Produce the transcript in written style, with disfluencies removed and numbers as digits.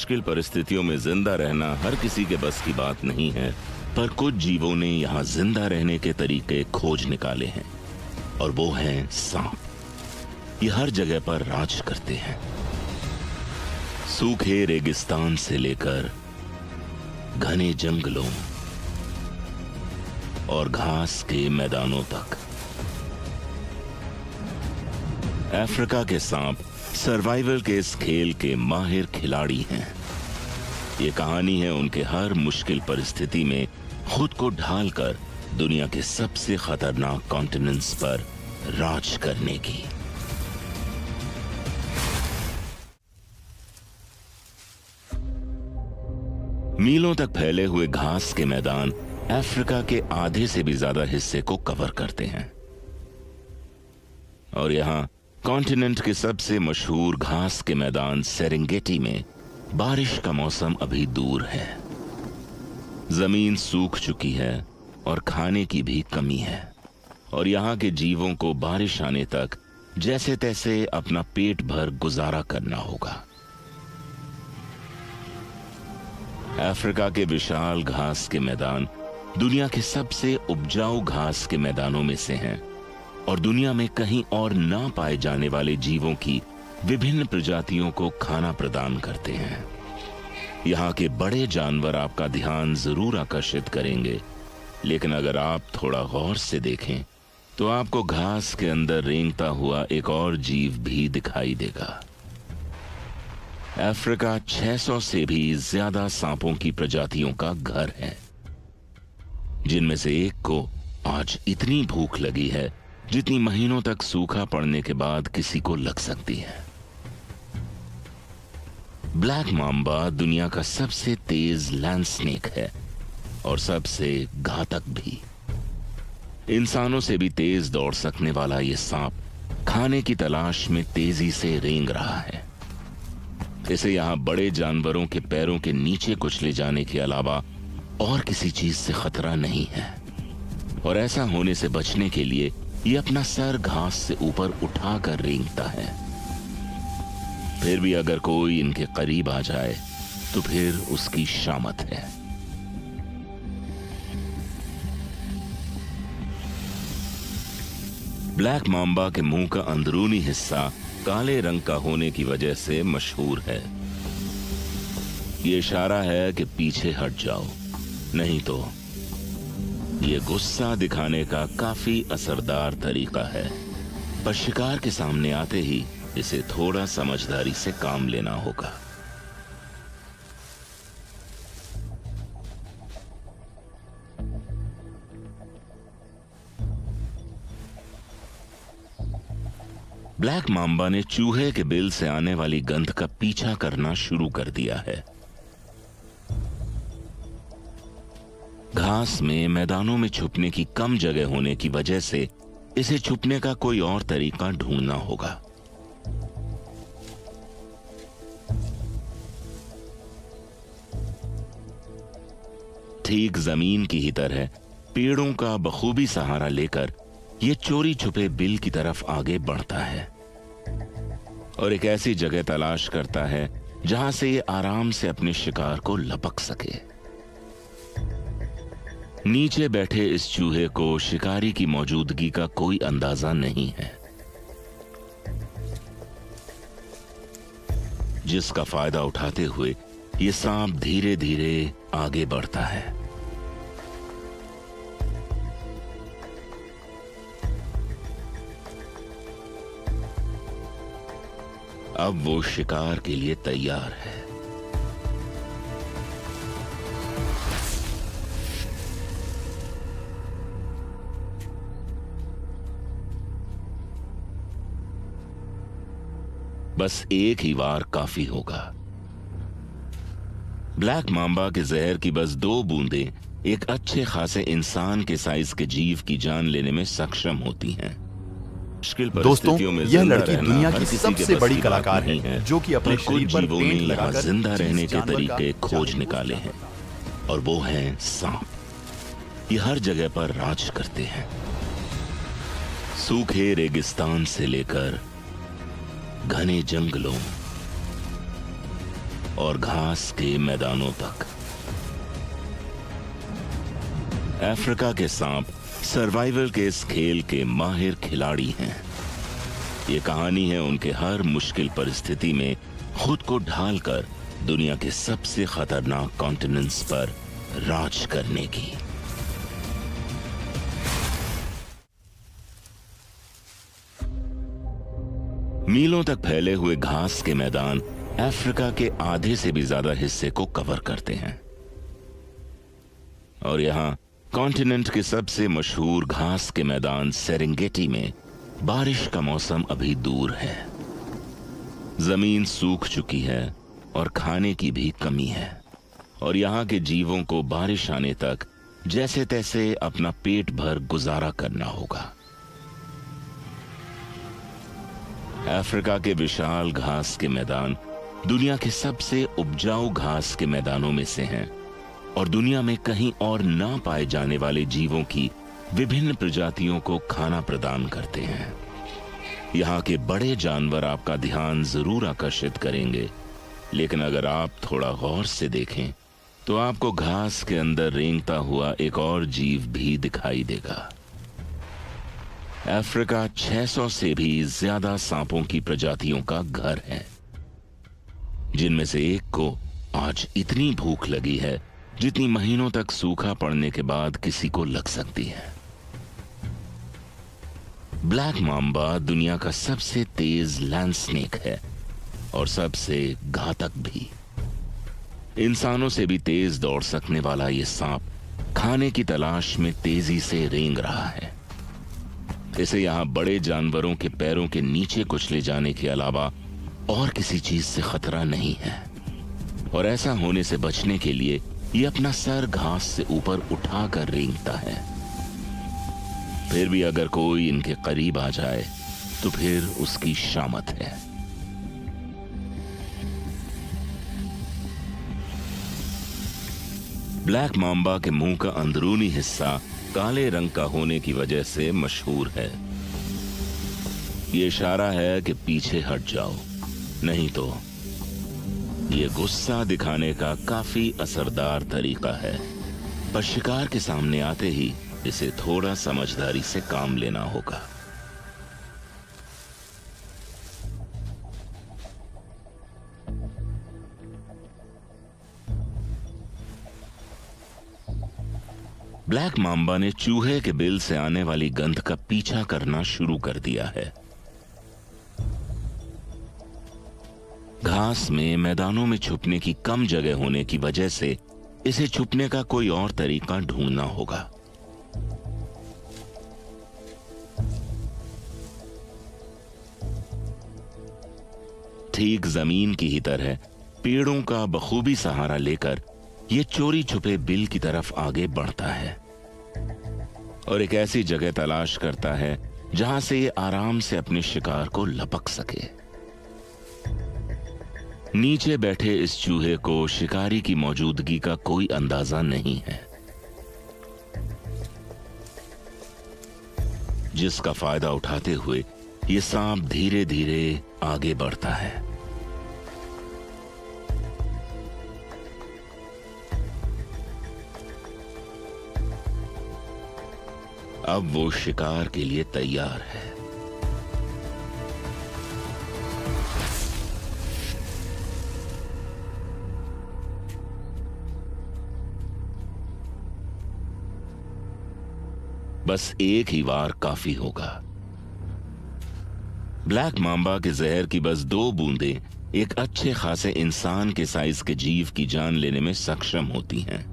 मुश्किल परिस्थितियों में जिंदा रहना हर किसी के बस की बात नहीं है, पर कुछ जीवों ने यहाँ जिंदा रहने के तरीके खोज निकाले हैं, और वो हैं सांप। ये हर जगह पर राज करते हैं, सूखे रेगिस्तान से लेकर घने जंगलों और घास के मैदानों तक। अफ्रीका के सांप सर्वाइवल के इस खेल के माहिर खिलाड़ी हैं। ये कहानी है उनके हर मुश्किल परिस्थिति में खुद को ढालकर दुनिया के सबसे खतरनाक कॉन्टिनेंट्स पर राज करने की। मीलों तक फैले हुए घास के मैदान अफ्रीका के आधे से भी ज्यादा हिस्से को कवर करते हैं, और यहां कॉन्टिनेंट के सबसे मशहूर घास के मैदान सेरेंगेटी में बारिश का मौसम अभी दूर है। जमीन सूख चुकी है और खाने की भी कमी है, और यहां के जीवों को बारिश आने तक जैसे तैसे अपना पेट भर गुजारा करना होगा। अफ्रीका के विशाल घास के मैदान दुनिया के सबसे उपजाऊ घास के मैदानों में से हैं, और दुनिया में कहीं और ना पाए जाने वाले जीवों की विभिन्न प्रजातियों को खाना प्रदान करते हैं। यहाँ के बड़े जानवर आपका ध्यान जरूर आकर्षित करेंगे, लेकिन अगर आप थोड़ा गौर से देखें तो आपको घास के अंदर रेंगता हुआ एक और जीव भी दिखाई देगा। अफ्रीका 600 से भी ज्यादा सांपों की प्रजातियों का घर है, जिनमें से एक को आज इतनी भूख लगी है जितनी महीनों तक सूखा पड़ने के बाद किसी को लग सकती है। ब्लैक माम्बा दुनिया का सबसे तेज लैंड स्नेक है और सबसे घातक भी। इंसानों से भी तेज दौड़ सकने वाला यह सांप खाने की तलाश में तेजी से रेंग रहा है। इसे यहां बड़े जानवरों के पैरों के नीचे कुचले जाने के अलावा और किसी चीज से खतरा नहीं है, और ऐसा होने से बचने के लिए ये अपना सर घास से ऊपर उठाकर रेंगता है। फिर भी अगर कोई इनके करीब आ जाए तो फिर उसकी शामत है। ब्लैक माम्बा के मुंह का अंदरूनी हिस्सा काले रंग का होने की वजह से मशहूर है। ये इशारा है कि पीछे हट जाओ, नहीं तो ये गुस्सा दिखाने का काफी असरदार तरीका है, पर शिकार के सामने आते ही इसे थोड़ा समझदारी से काम लेना होगा। ब्लैक माम्बा ने चूहे के बिल से आने वाली गंध का पीछा करना शुरू कर दिया है। घास में मैदानों में छुपने की कम जगह होने की वजह से इसे छुपने का कोई और तरीका ढूंढना होगा। ठीक जमीन की ही तरह पेड़ों का बखूबी सहारा लेकर ये चोरी छुपे बिल की तरफ आगे बढ़ता है और एक ऐसी जगह तलाश करता है जहां से ये आराम से अपने शिकार को लपक सके। नीचे बैठे इस चूहे को शिकारी की मौजूदगी का कोई अंदाजा नहीं है, जिसका फायदा उठाते हुए ये सांप धीरे धीरे आगे बढ़ता है। अब वो शिकार के लिए तैयार है। बस एक ही वार काफी होगा। ब्लैक माम्बा के जहर की बस 2 बूंदें एक अच्छे खासे इंसान के साइज के जीव की जान लेने में सक्षम होती हैं। दोस्तों, यह लड़की दुनिया की सबसे बड़ी कलाकार है जो कि अपने शरीर पर पेंट लगाकर जिंदा रहने के तरीके खोज निकाले हैं, और वो हैं सांप। ये हर जगह पर राज करते हैं, सूखे रेगिस्तान से लेकर घने जंगलों और घास के मैदानों तक। अफ्रीका के सांप सर्वाइवल के इस खेल के माहिर खिलाड़ी हैं। ये कहानी है उनके हर मुश्किल परिस्थिति में खुद को ढालकर दुनिया के सबसे खतरनाक कॉन्टिनेंट्स पर राज करने की। मीलों तक फैले हुए घास के मैदान अफ्रीका के आधे से भी ज्यादा हिस्से को कवर करते हैं और यहां कॉन्टिनेंट के सबसे मशहूर घास के मैदान सेरेंगेटी में बारिश का मौसम अभी दूर है। जमीन सूख चुकी है और खाने की भी कमी है और यहाँ के जीवों को बारिश आने तक जैसे तैसे अपना पेट भर गुजारा करना होगा। अफ्रीका के विशाल घास के मैदान दुनिया के सबसे उपजाऊ घास के मैदानों में से हैं और दुनिया में कहीं और ना पाए जाने वाले जीवों की विभिन्न प्रजातियों को खाना प्रदान करते हैं। यहाँ के बड़े जानवर आपका ध्यान जरूर आकर्षित करेंगे, लेकिन अगर आप थोड़ा गौर से देखें तो आपको घास के अंदर रेंगता हुआ एक और जीव भी दिखाई देगा। अफ्रीका 600 से भी ज्यादा सांपों की प्रजातियों का घर है, जिनमें से एक को आज इतनी भूख लगी है जितनी महीनों तक सूखा पड़ने के बाद किसी को लग सकती है। ब्लैक माम्बा दुनिया का सबसे तेज लैंड स्नेक है और सबसे घातक भी। इंसानों से भी तेज दौड़ सकने वाला यह सांप खाने की तलाश में तेजी से रेंग रहा है। इसे यहां बड़े जानवरों के पैरों के नीचे कुचले जाने के अलावा और किसी चीज से खतरा नहीं है और ऐसा होने से बचने के लिए ये अपना सर घास से ऊपर उठाकर रेंगता है। फिर भी अगर कोई इनके करीब आ जाए तो फिर उसकी शामत है। ब्लैक माम्बा के मुंह का अंदरूनी हिस्सा काले रंग का होने की वजह से मशहूर है। ये इशारा है कि पीछे हट जाओ, नहीं तो ये गुस्सा दिखाने का काफी असरदार तरीका है, पर शिकार के सामने आते ही इसे थोड़ा समझदारी से काम लेना होगा। ब्लैक माम्बा ने चूहे के बिल से आने वाली गंध का पीछा करना शुरू कर दिया है। घास में मैदानों में छुपने की कम जगह होने की वजह से इसे छुपने का कोई और तरीका ढूंढना होगा। ठीक जमीन की ही तरह पेड़ों का बखूबी सहारा लेकर ये चोरी छुपे बिल की तरफ आगे बढ़ता है और एक ऐसी जगह तलाश करता है जहां से ये आराम से अपने शिकार को लपक सके। नीचे बैठे इस चूहे को शिकारी की मौजूदगी का कोई अंदाजा नहीं है, जिसका फायदा उठाते हुए ये सांप धीरे धीरे आगे बढ़ता है। अब वो शिकार के लिए तैयार है। बस एक ही वार काफी होगा। ब्लैक माम्बा के जहर की बस 2 बूंदें एक अच्छे खासे इंसान के साइज के जीव की जान लेने में सक्षम होती हैं।